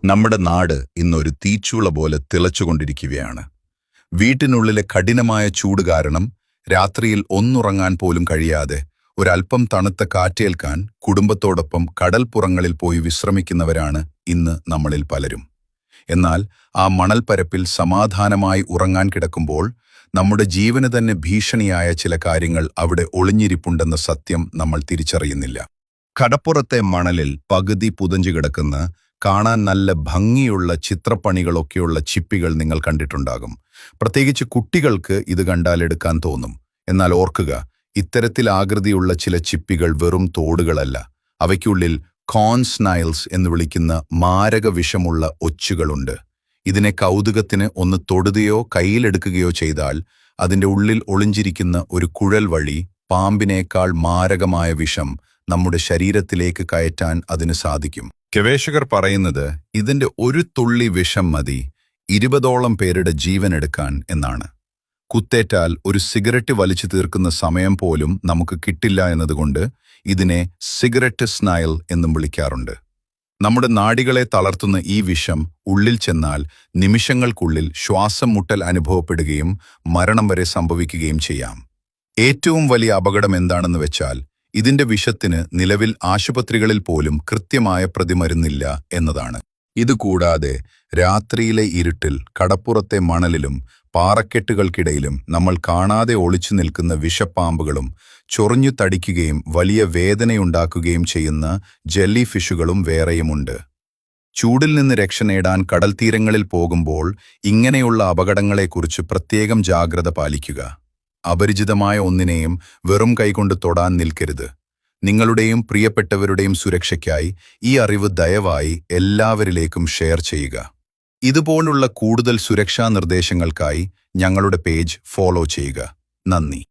നമ്മുടെ നാട് ഇന്നൊരു തീച്ചൂള പോലെ തിളച്ചുകൊണ്ടിരിക്കുകയാണ്. വീട്ടിനുള്ളിലെ കഠിനമായ ചൂട് കാരണം രാത്രിയിൽ ഒന്നുറങ്ങാൻ പോലും കഴിയാതെ ഒരൽപ്പം തണുത്ത കാറ്റേൽക്കാൻ കുടുംബത്തോടൊപ്പം കടൽപ്പുറങ്ങളിൽ പോയി വിശ്രമിക്കുന്നവരാണ് ഇന്ന് നമ്മളിൽ പലരും. എന്നാൽ ആ മണൽപ്പരപ്പിൽ സമാധാനമായി ഉറങ്ങാൻ കിടക്കുമ്പോൾ നമ്മുടെ ജീവന് തന്നെ ഭീഷണിയായ ചില കാര്യങ്ങൾ അവിടെ ഒളിഞ്ഞിരിപ്പുണ്ടെന്ന സത്യം നമ്മൾ തിരിച്ചറിയുന്നില്ല. കടപ്പുറത്തെ മണലിൽ പകുതി പുതഞ്ഞു കിടക്കുന്ന കാണാൻ നല്ല ഭംഗിയുള്ള ചിത്രപ്പണികളൊക്കെയുള്ള ചിപ്പികൾ നിങ്ങൾ കണ്ടിട്ടുണ്ടാകും. പ്രത്യേകിച്ച് കുട്ടികൾക്ക് ഇത് കണ്ടാൽ എടുക്കാൻ തോന്നും. എന്നാൽ ഓർക്കുക, ഇത്തരത്തിൽ ആകൃതിയുള്ള ചില ചിപ്പികൾ വെറും തോടുകളല്ല. അവയ്ക്കുള്ളിൽ കോൺ സ്നൈൽസ് എന്ന് വിളിക്കുന്ന മാരക വിഷമുള്ള ഒച്ചുകളുണ്ട്. ഇതിനെ കൗതുകത്തിന് ഒന്ന് തൊടുകയോ കയ്യിലെടുക്കുകയോ ചെയ്താൽ അതിൻ്റെ ഉള്ളിൽ ഒളിഞ്ചിരിക്കുന്ന ഒരു കുഴൽ വഴി പാമ്പിനേക്കാൾ മാരകമായ വിഷം നമ്മുടെ ശരീരത്തിലേക്ക് കയറ്റാൻ അതിന് സാധിക്കും. ഗവേഷകർ പറയുന്നത് ഇതിന്റെ ഒരു തുള്ളി വിഷം മതി 20ഓളം പേരുടെ ജീവൻ എടുക്കാൻ എന്നാണ്. കുത്തേറ്റാൽ ഒരു സിഗരറ്റ് വലിച്ചു തീർക്കുന്ന സമയം പോലും നമുക്ക് കിട്ടില്ല എന്നതുകൊണ്ട് ഇതിനെ സിഗരറ്റ് സ്നൈൽ എന്നും വിളിക്കാറുണ്ട്. നമ്മുടെ നാഡികളെ തളർത്തുന്ന ഈ വിഷം ഉള്ളിൽ ചെന്നാൽ നിമിഷങ്ങൾക്കുള്ളിൽ ശ്വാസം മുട്ടൽ അനുഭവപ്പെടുകയും മരണം വരെ സംഭവിക്കുകയും ചെയ്യാം. ഏറ്റവും വലിയ അപകടം എന്താണെന്ന് വെച്ചാൽ ഇതിന്റെ വിഷത്തിന് നിലവിൽ ആശുപത്രികളിൽ പോലും കൃത്യമായ പ്രതിമരുന്നില്ല എന്നതാണ്. ഇതുകൂടാതെ രാത്രിയിലെ ഇരുട്ടിൽ കടപ്പുറത്തെ മണലിലും പാറക്കെട്ടുകൾക്കിടയിലും നമ്മൾ കാണാതെ ഒളിച്ചു നിൽക്കുന്ന വിഷപ്പാമ്പുകളും ചൊറിഞ്ഞു തടിക്കുകയും വലിയ വേദനയുണ്ടാക്കുകയും ചെയ്യുന്ന ജെല്ലി ഫിഷുകളും വേറെയുമുണ്ട്. ചൂടിൽ നിന്ന് രക്ഷ നേടാൻ കടൽ തീരങ്ങളിൽ പോകുമ്പോൾ ഇങ്ങനെയുള്ള അപകടങ്ങളെക്കുറിച്ച് പ്രത്യേകം ജാഗ്രത പാലിക്കുക. അപരിചിതമായ ഒന്നിനെയും വെറും കൈകൊണ്ട് തൊടാൻ നിൽക്കരുത്. നിങ്ങളുടെയും പ്രിയപ്പെട്ടവരുടെയും സുരക്ഷയ്ക്കായി ഈ അറിവ് ദയവായി എല്ലാവരിലേക്കും ഷെയർ ചെയ്യുക. ഇതുപോലുള്ള കൂടുതൽ സുരക്ഷാ നിർദ്ദേശങ്ങൾക്കായി ഞങ്ങളുടെ പേജ് ഫോളോ ചെയ്യുക. നന്ദി.